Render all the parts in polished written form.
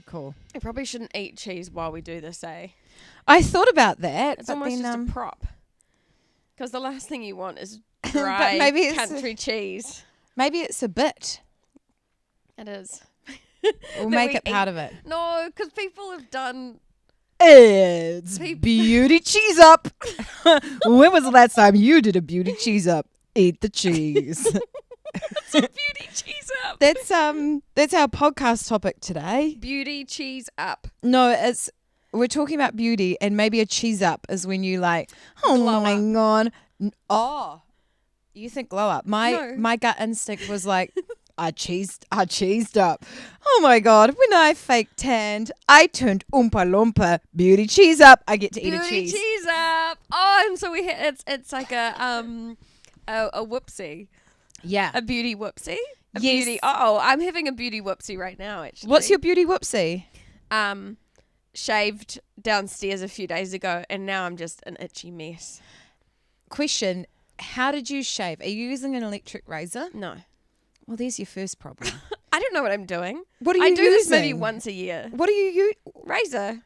Good call. I probably shouldn't eat cheese while we do this, eh? I thought about that. It's but almost then, just a prop. Because the last thing you want is dry maybe it's country cheese. maybe it's a bit. It is. We'll That make we it part eat- of it. No, because people have done... It's beauty cheese up. When was the last time you did a beauty cheese up? Eat the cheese. It's a beauty cheese up. That's our podcast topic today. Beauty cheese up. No, we're talking about beauty, and maybe a cheese up is when you like, oh Glow my up. god, oh, you think glow up? No. My gut instinct was like, I cheesed up. Oh my god, when I fake tanned, I turned oompa loompa. Beauty cheese up. I get to eat a Beauty cheese. cheese up. Oh, and so it's like a whoopsie. Yeah. A beauty whoopsie. A Yes. beauty. Oh, I'm having a beauty whoopsie right now. Actually, What's your beauty whoopsie? Shaved downstairs a few days ago, and now I'm just an itchy mess. Question: how did you shave? Are you using an electric razor? No, Well, there's your first problem. I don't know what I'm doing. What are you I do this maybe using? once a year. What are you Razor.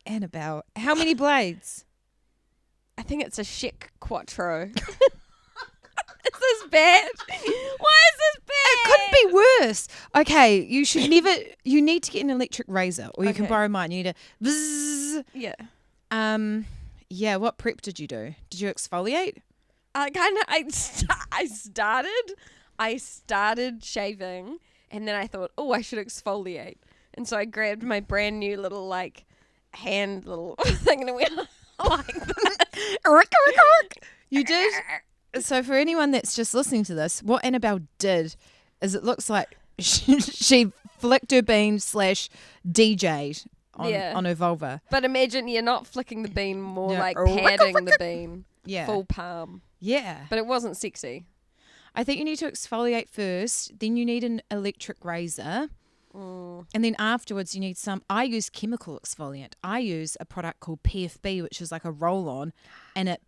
Annabelle, how many blades? I think it's a Chic Quattro. Is this bad? Why is this bad? It couldn't be worse. Okay, you need to get an electric razor, or you can Okay. borrow mine. You need to bzzz. Yeah. Yeah, what prep did you do? Did you exfoliate? I started shaving, and then I thought, oh, I should exfoliate. And so I grabbed my brand new little hand little thing and it went like that. You did? So for anyone that's just listening to this, what Annabelle did is it looks like she flicked her bean / DJ'd on her vulva. But imagine you're not flicking the bean, more Yeah. like padding the bean. Yeah. Full palm. Yeah. But it wasn't sexy. I think you need to exfoliate first, then you need an electric razor. And then afterwards you need I use chemical exfoliant. I use a product called PFB, which is like a roll-on, and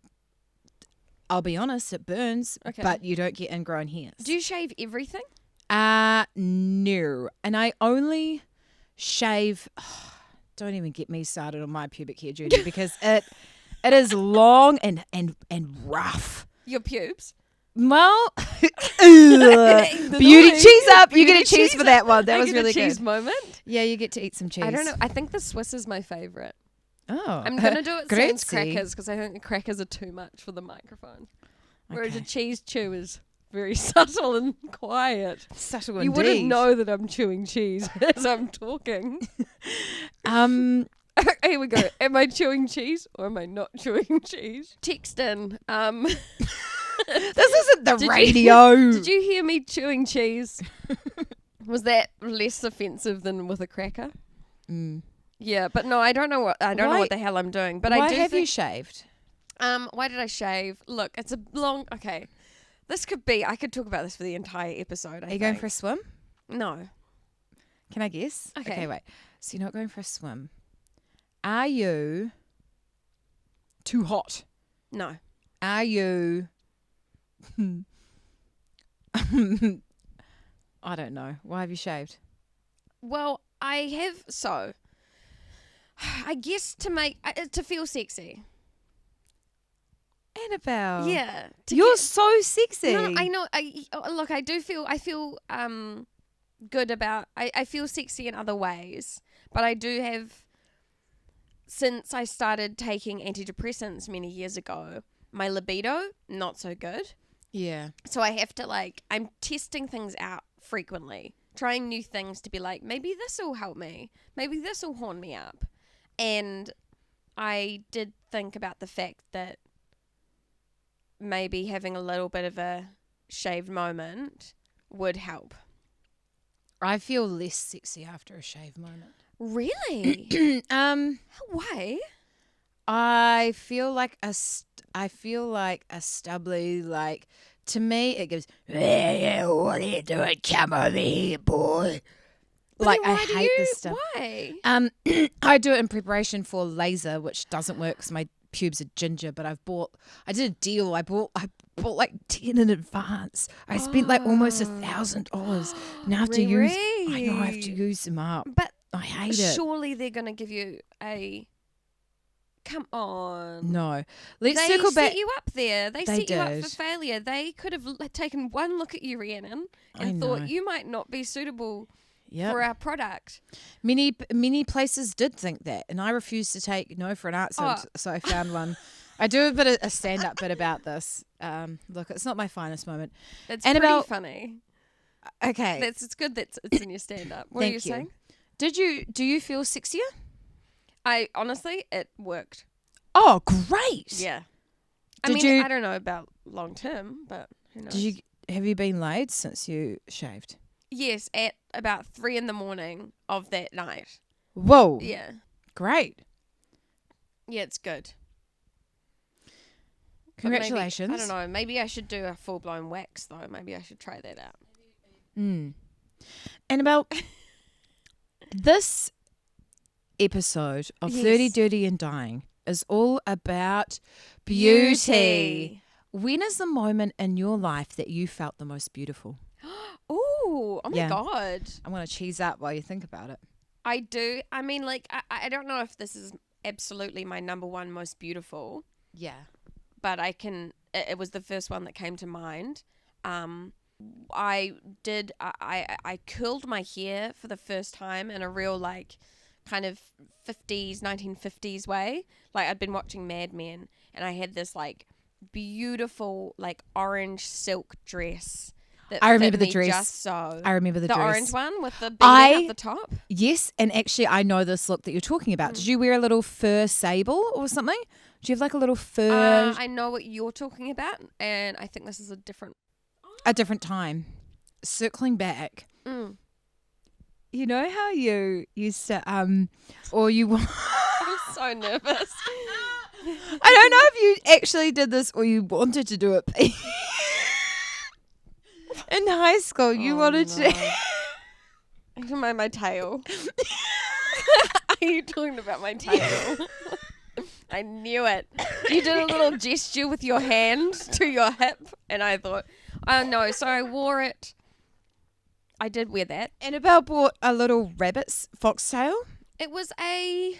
I'll be honest, it burns, Okay. but you don't get ingrown hairs. Do you shave everything? No. And I only shave, don't even get me started on my pubic hair journey because it is long and rough. Your pubes? Well, The beauty noise. cheese up. You get Beauty a cheese for that one. That I was get really a cheese good. moment. Yeah, you get to eat some cheese. I don't know. I think the Swiss is my favourite. Oh. I'm going to do it sans Grazie. crackers because I think the crackers are too much for the microphone. Whereas a Okay. cheese chew is very subtle and quiet. Subtle You indeed. wouldn't know that I'm chewing cheese as I'm talking. Here we go. Am I chewing cheese or am I not chewing cheese? Text in. This isn't the Did radio. Did you hear me chewing cheese? Was that less offensive than with a cracker? Yeah, but no, I don't know what Why- what the hell I'm doing. But Why I do have think, you shaved? why did I shave? Look, it's a long. Okay, this could be. I could talk about this for the entire episode. Are you going for a swim? No. Can I guess? Okay. Wait. So you're not going for a swim. Are you too hot? No. Are you... I don't know. Why have you shaved? Well, I have I guess to feel sexy. Annabelle. Yeah. You're so sexy. No, I know. Look, I feel good about. I feel sexy in other ways, but I do have. Since I started taking antidepressants many years ago, my libido not so good. Yeah. So I have to I'm testing things out frequently, trying new things to be like, maybe this will help me, maybe this will horn me up, and I did think about the fact that maybe having a little bit of a shaved moment would help. I feel less sexy after a shave moment. Really? Why? I feel like a stubbly, to me it goes, "Hey, what are you doing? Come over here, boy." But I then why do hate this you- stuff. Why? I do it in preparation for laser, which doesn't work because my pubes are ginger, but I did a deal. I bought like 10 in advance. I spent like almost $1,000. Now I have to use, I know I have to use them up. But I hate it. Surely they're going to give you a... Come on. No. Let's They circle back. set you up there. They set you up did. for failure. They could have taken one look at you, Rhiannon, and I thought know. you might not be suitable Yep. for our product. Many places did think that, and I refused to take no for an answer, so I found one. I do a stand-up bit about this. Look, it's not my finest moment. It's Annabel, pretty funny. Okay. It's good that it's in your stand-up. What are you saying? Do you feel sexier? Honestly, it worked. Oh, great. Yeah. I don't know about long term, but who knows? Have you been laid since you shaved? Yes, at about 3 a.m. of that night. Whoa. Yeah. Great. Yeah, it's good. Congratulations. Maybe, I don't know. Maybe I should do a full-blown wax, though. Maybe I should try that out. Annabel, this episode of 30 Dirty and Dying is all about beauty. When is the moment in your life that you felt the most beautiful? Oh my God. I'm going to cheese up while you think about it. I do. I mean, like, I don't know if this is absolutely my number one most beautiful. Yeah. But it was the first one that came to mind. I curled my hair for the first time in a real, like, kind of 1950s way. Like, I'd been watching Mad Men, and I had this, like, beautiful, like, orange silk dress. I remember the dress. Just so. I remember the dress. The orange one with the beading up the top? Yes, and actually I know this look that you're talking about. Did you wear a little fur sable or something? Do you have like a little fur? I know what you're talking about, and I think this is a different time. Circling back. You know how you used to or you I'm so nervous. I don't know if you actually did this or you wanted to do it. In high school, you wanted to. I'm talking about my tail. Are you talking about my tail? I knew it. You did a little gesture with your hand to your hip, and I thought, oh no, so I wore it. I did wear that. Annabelle bought a little rabbit's foxtail. It was I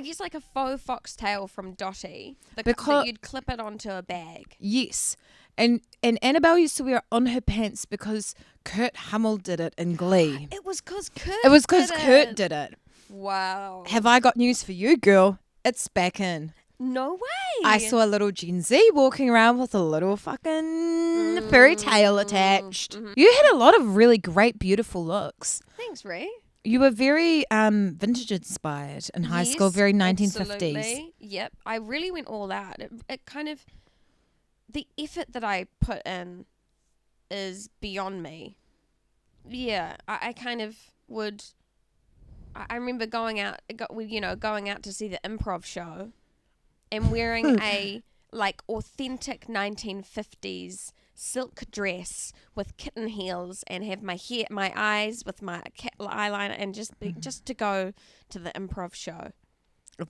guess like a faux foxtail from Dottie. That you'd clip it onto a bag. Yes. And Annabelle used to wear it on her pants because Kurt Hummel did it in Glee. It was because Kurt did it. Wow. Have I got news for you, girl? It's back in. No way. I saw a little Gen Z walking around with a little fucking furry tail attached. Mm-hmm. You had a lot of really great, beautiful looks. Thanks, Ray. You were very vintage inspired in high school, very 1950s. Absolutely. Yep. I really went all out. It kind of... The effort that I put in is beyond me. Yeah, I kind of would... I remember going out to see the improv show and wearing a, like, authentic 1950s silk dress with kitten heels and have my eyes with my cat eyeliner and just to go to the improv show.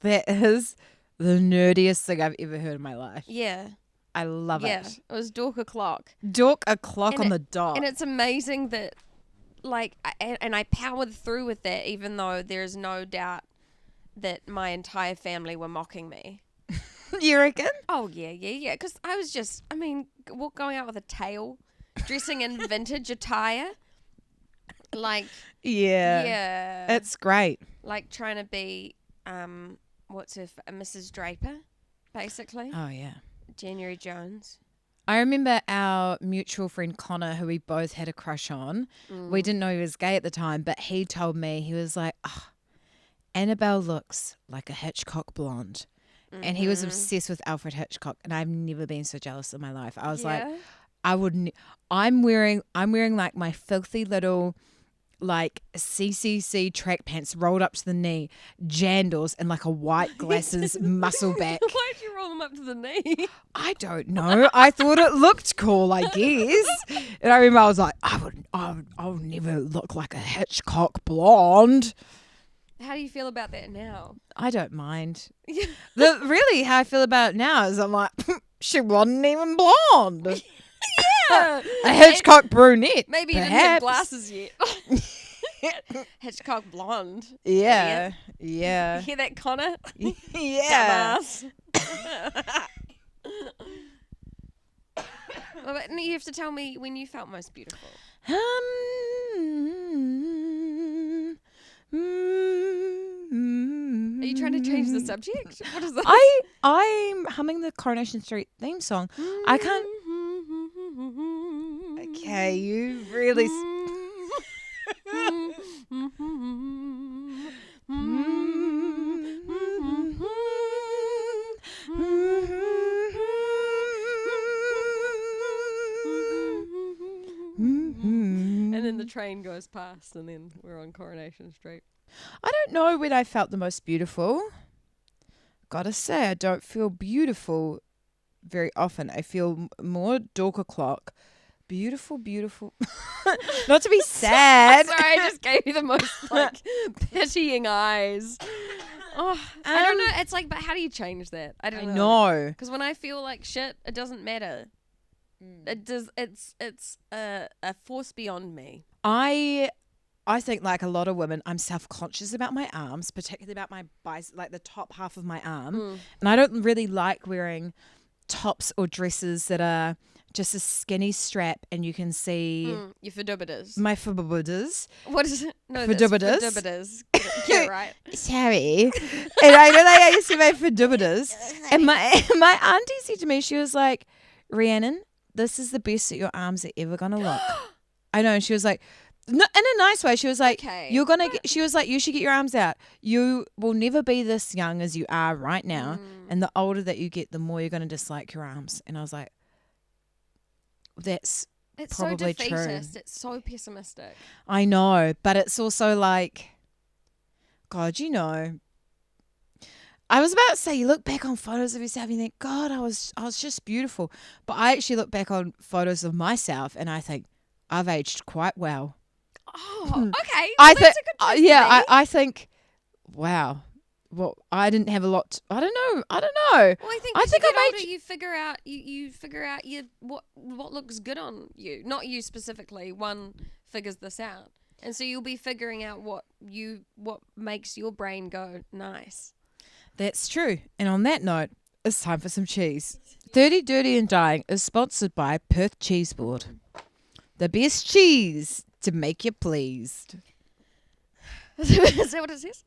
That is the nerdiest thing I've ever heard in my life. Yeah. I love it. Yeah, it was dork o'clock. Dork o'clock on the dot. And it's amazing that, like, I powered through with that, even though there's no doubt that my entire family were mocking me. You reckon? Oh, yeah. Because I was just, going out with a tail, dressing in vintage attire. Like, yeah. It's great. Like trying to be, Mrs. Draper, basically. Oh, yeah. January Jones. I remember our mutual friend Connor, who we both had a crush on. We didn't know he was gay at the time, but he told me, he was like, Annabelle looks like a Hitchcock blonde. Mm-hmm. And he was obsessed with Alfred Hitchcock, and I've never been so jealous in my life. I was like, I wouldn't. I'm wearing like my filthy little like CCC track pants rolled up to the knee, jandals, and like a white glasses muscle back. Why'd you roll them up to the knee? I don't know. I thought it looked cool, I guess. And I remember I was like, I'll never look like a Hitchcock blonde. How do you feel about that now? I don't mind. Really, how I feel about it now is I'm like, she wasn't even blonde. Yeah. A Hitchcock brunette. Maybe perhaps. you didn't have glasses yet. Hitchcock blonde. Yeah. Idiot. Yeah. Hear that, Connor? Yeah. Dumbass. Well, but you have to tell me when you felt most beautiful. Are Are you trying to change the subject? What is this? I'm humming the Coronation Street theme song. I can't. Okay, you really. And then the train goes past, and then we're on Coronation Street. I don't know when I felt the most beautiful. Gotta say, I don't feel beautiful very often. I feel more dork o'clock. Beautiful. Not to be sad. Sorry, I just gave you the most pitying eyes. Oh, I don't know. It's like, but how do you change that? I don't know. Because when I feel like shit, it doesn't matter. It does. It's a force beyond me. I think, like a lot of women, I'm self-conscious about my arms, particularly about my like the top half of my arm. And I don't really like wearing tops or dresses that are just a skinny strap and you can see your fidubbitas. My fidubbitas. What is it? No, fidubbitas. Fidubbitas. Get it right. Sorry. And I really I used to my fidubbitas. And my auntie said to me, she was like, Rhiannon, this is the best that your arms are ever gonna look. I know. And she was like, no, in a nice way. She was like, okay. You're gonna get, she was like, you should get your arms out. You will never be this young as you are right now. And the older that you get, the more you're gonna dislike your arms. And I was like, it's probably so defeatist. It's so pessimistic. I know, but it's also like, God, you know, I was about to say, you look back on photos of yourself and you think, God, I was just beautiful. But I actually look back on photos of myself and I think I've aged quite well. Oh, okay. Well, that's a good place to be. I think, wow. Well, I didn't have a lot. I don't know. Well, I think as you get I'm older, you figure out what looks good on you. Not you specifically. One figures this out, and so you'll be figuring out what makes your brain go nice. That's true. And on that note, it's time for some cheese. 30, Dirty and Dying is sponsored by Perth Cheese Board. The best cheese to make you pleased. Is that what it says?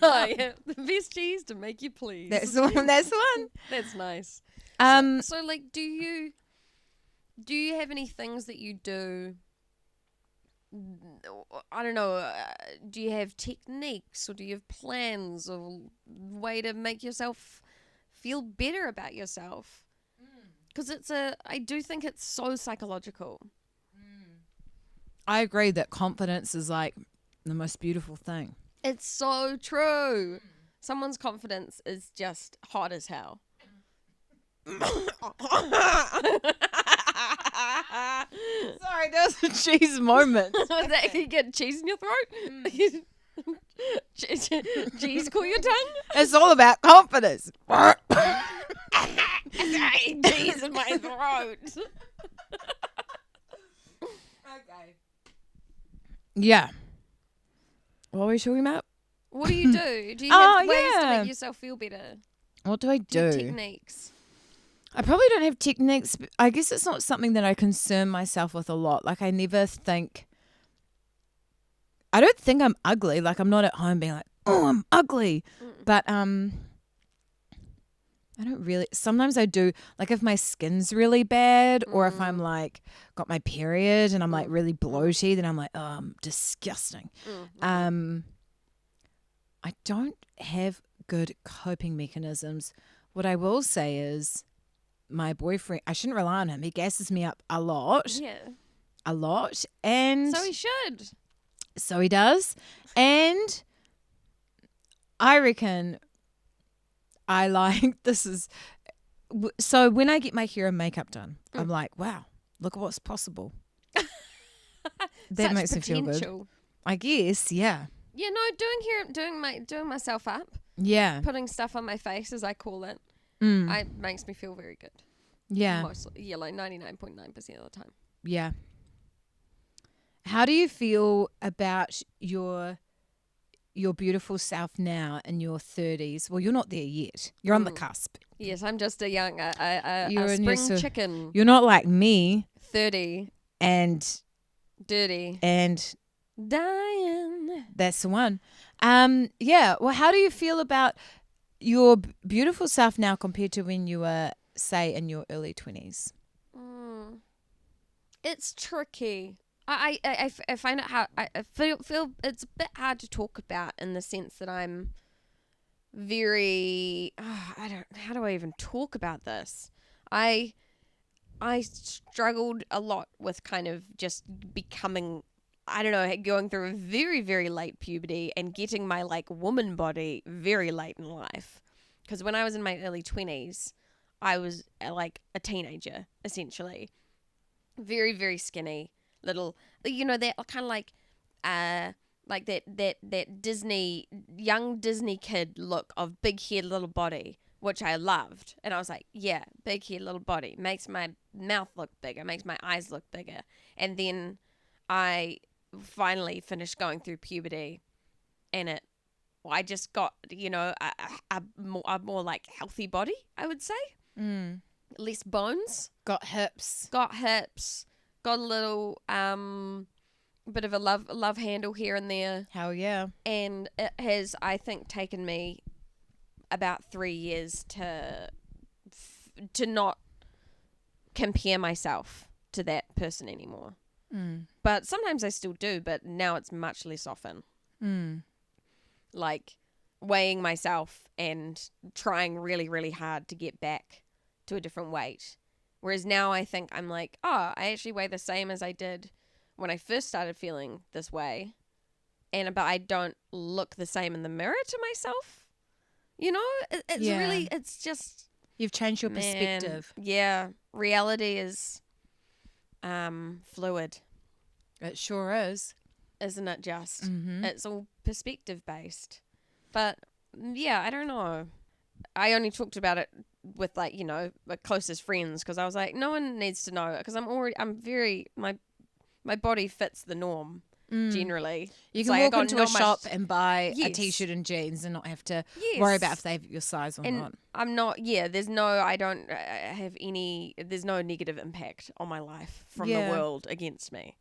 Oh, yeah. The best cheese to make you pleased. That's the one. That's the one. That's nice. So like, do you have any things that you do? I don't know. Do you have techniques, or do you have plans, or way to make yourself feel better about yourself? Because I do think it's so psychological. I agree that confidence is like the most beautiful thing. It's so true. Someone's confidence is just hot as hell. Sorry, that was a cheese moment. Was that you get cheese in your throat? Cheese cool your tongue? It's all about confidence. Cheese in my throat. Okay. Yeah. What are we talking about? What do you do? Do you have ways to make yourself feel better? What do I do? Techniques. I probably don't have techniques. But I guess it's not something that I concern myself with a lot. Like I don't think I'm ugly. Like I'm not at home being like, oh, I'm ugly. But I don't really. Sometimes I do. Like if my skin's really bad, or if I'm like got my period and I'm like really bloated, then I'm like, oh, I'm disgusting. I don't have good coping mechanisms. What I will say is, my boyfriend, I shouldn't rely on him. He gasses me up a lot. Yeah. A lot. And so he should. So he does. And I reckon I like, so when I get my hair and makeup done, I'm like, wow, look at what's possible. That makes me feel good. I guess, yeah. Yeah, no, doing myself up. Yeah. Putting stuff on my face, as I call it. Makes me feel very good. Yeah. Mostly, like 99.9% of the time. Yeah. How do you feel about your beautiful self now in your 30s? Well, you're not there yet. You're on the cusp. Yes, I'm just a young, You're a in your spring chicken. You're not like me 30. and Dirty. Dying. That's the one. Yeah. Well, how do you feel about your beautiful self now compared to when you were, say, in your early 20s? It's tricky. I find it hard. I feel it's a bit hard to talk about in the sense that I'm very. How do I even talk about this? I struggled a lot with kind of just becoming, I don't know, going through a very, very late puberty and getting my like woman body very late in life. Because when I was in my early 20s, I was like a teenager, essentially. Very, very skinny, little, that kind of like that Disney, young Disney kid look of big head, little body, which I loved. And I was like, yeah, big head, little body makes my mouth look bigger, makes my eyes look bigger. And then I finally finished going through puberty, and I just got, a more like healthy body, I would say. Less bones. Got hips. Got a little bit of a love handle here and there. Hell yeah. And it has, I think, taken me about 3 years to not compare myself to that person anymore. But sometimes I still do, but now it's much less often. Like weighing myself and trying really, really hard to get back to a different weight. Whereas now I think I'm like, I actually weigh the same as I did when I first started feeling this way. But I don't look the same in the mirror to myself. It's really, it's just... You've changed your perspective. Yeah. Reality is fluid. It sure is. Isn't it just? It's all perspective based. But yeah, I don't know. I only talked about it with my closest friends because I was like, no one needs to know because my body fits the norm generally. You can walk into a shop and buy a t-shirt and jeans and not have to worry about if they have your size or not. I'm not, there's no negative impact on my life from the world against me.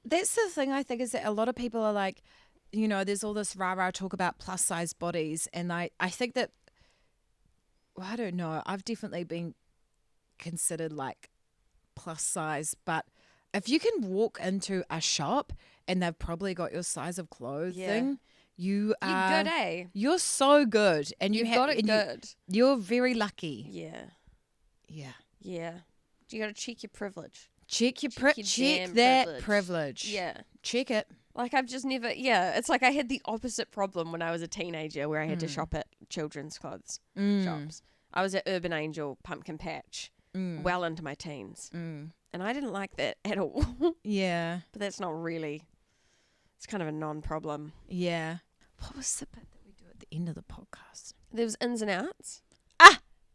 That's the thing I think is that a lot of people are like, there's all this rah-rah talk about plus size bodies, and I think that, well, I don't know, I've definitely been considered like plus size, but if you can walk into a shop and they've probably got your size of clothing, you're good, eh? You're so good, and you've got it good. You're very lucky. Yeah. You got to check your privilege. Check that privilege. Yeah. Check it. Like I've just never, it's like I had the opposite problem when I was a teenager where I had to shop at children's clothes shops. I was at Urban Angel, Pumpkin Patch, well into my teens. And I didn't like that at all. Yeah. But that's not really, it's kind of a non-problem. Yeah. What was the bit that we do at the end of the podcast? There was ins and outs.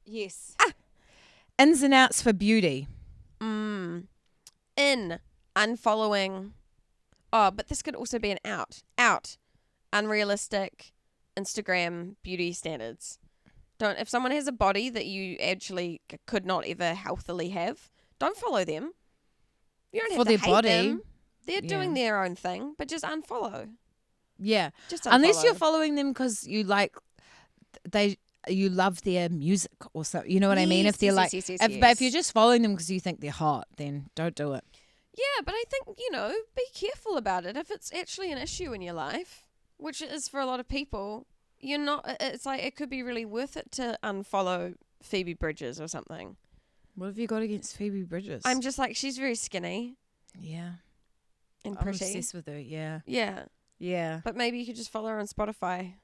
Yes. Ins and outs for beauty. In, unfollowing. Oh, but this could also be an out. Out. Unrealistic Instagram beauty standards. If someone has a body that you actually could not ever healthily have, don't follow them. You don't have to hate them. They're doing their own thing, but just unfollow. Yeah. Just unfollow. Unless you're following them because you you love their music or something. You know what I mean? If they're but if you're just following them because you think they're hot, then don't do it. Yeah, but I think, be careful about it. If it's actually an issue in your life, which it is for a lot of people, it's like it could be really worth it to unfollow Phoebe Bridgers or something. What have you got against Phoebe Bridgers? I'm just like, she's very skinny. Yeah. And I'm pretty. obsessed with her, yeah. Yeah. Yeah. But maybe you could just follow her on Spotify.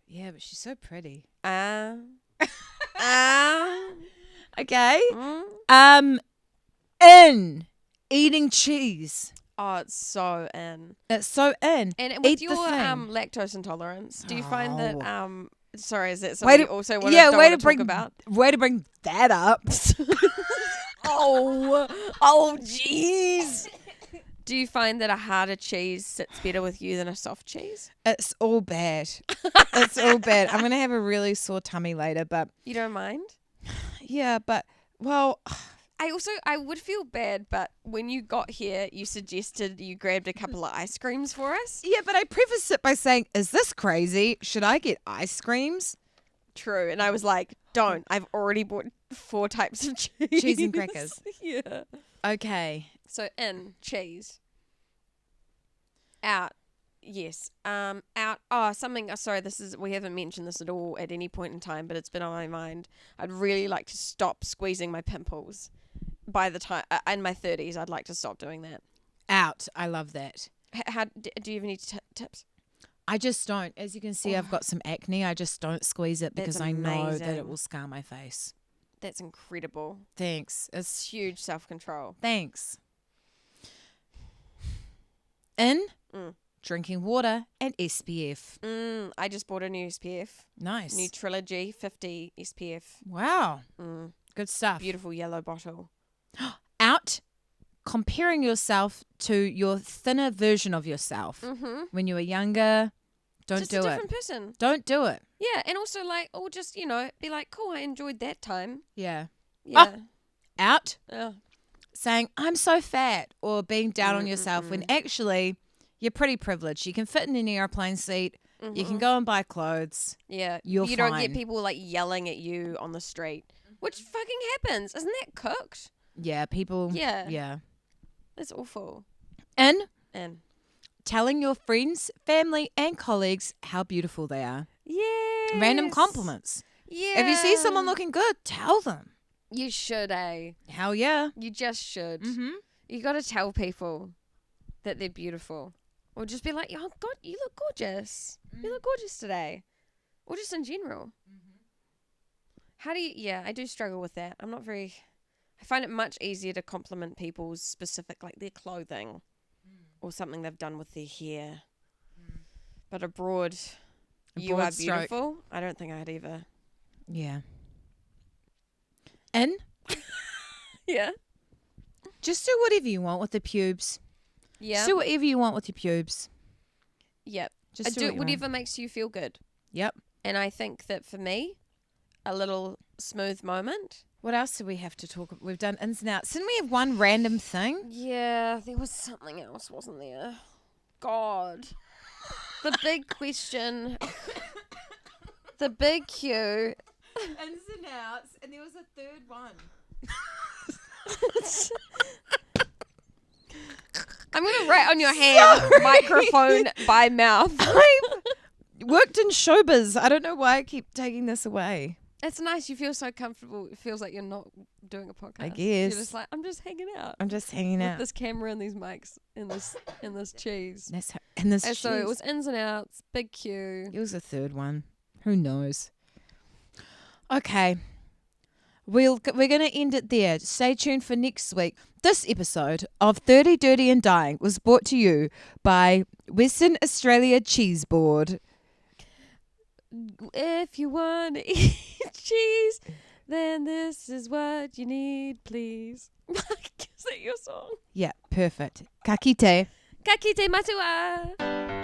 Yeah, but she's so pretty. Okay. In eating cheese. Oh, it's so in. It's so in. And with your lactose intolerance, do you find that sorry, is that something you also want to talk about? Way to bring that up. Oh jeez. Do you find that a harder cheese sits better with you than a soft cheese? It's all bad. It's all bad. I'm going to have a really sore tummy later, but You don't mind? yeah, but well, I would feel bad, but when you got here, you suggested you grabbed a couple of ice creams for us. yeah, but I preface it by saying, is this crazy? Should I get ice creams? True. And I was like, don't. I've already bought 4 types of cheese. Cheese and crackers. Yeah. Okay. So in, cheese. Out. Yes. Out. Oh, something. Sorry, we haven't mentioned this at all at any point in time, but it's been on my mind. I'd really like to stop squeezing my pimples. By the time in my 30s, I'd like to stop doing that. Out. I love that. How do you have any tips? I just don't. As you can see, I've got some acne. I just don't squeeze it because That's I know that amazing. it will scar my face. That's incredible. Thanks. It's huge self-control. Thanks. In, Mm. drinking water and SPF. I just bought a new SPF. Nice. New Trilogy 50 SPF. Wow. Good stuff. Beautiful yellow bottle. Out, comparing yourself to your thinner version of yourself. When you were younger, don't Just do a it. different person. Don't do it. Yeah, and also like, or just, be like, cool, I enjoyed that time. Yeah. Yeah. Out, Oh. saying, I'm so fat, or being down on yourself when actually you're pretty privileged. You can fit in an airplane seat. You can go and buy clothes. Yeah. You're you don't fine. get people like yelling at you on the street, which fucking happens. Isn't that cooked? Yeah, people. Yeah. Yeah. That's awful. And And telling your friends, family, and colleagues how beautiful they are. yeah. Random compliments. Yeah. If you see someone looking good, tell them. You should, eh? Hell yeah. You just should. Mm-hmm. You got to tell people that they're beautiful. Or just be like, oh, God, you look gorgeous. You look gorgeous today. Or just in general. How do you... Yeah, I do struggle with that. I'm not very... I find it much easier to compliment people's specific, like their clothing or something they've done with their hair. But abroad, you broad are stroke. beautiful. I don't think I'd ever... Yeah. And Yeah? just do whatever you want with the pubes. Yeah? Just do whatever you want with your pubes. Yep. Just Do what you want. whatever makes you feel good. Yep. And I think that for me, a little smooth moment. What else do we have to talk about? We've done ins and outs. Didn't we have one random thing? Yeah, there was something else, wasn't there? God. The big question. The big Q. Ins and outs. And there was a third one. I'm going to write on your hand, microphone by mouth. I've worked in showbiz. I don't know why I keep taking this away. It's nice. You feel so comfortable. It feels like you're not doing a podcast. I guess. You're just like, I'm just hanging out. I'm just hanging With out. this camera and these mics and this cheese. And this And so it cheese. was ins and outs, big Q. It was a third one. Who knows? Okay. We're going to end it there. Stay tuned for next week. This episode of 30 Dirty and Dying was brought to you by Western Australia Cheese Board. If you want to eat cheese, then this is what you need, please. Is that your song? Yeah, perfect. Ka kite. Ka kite matua.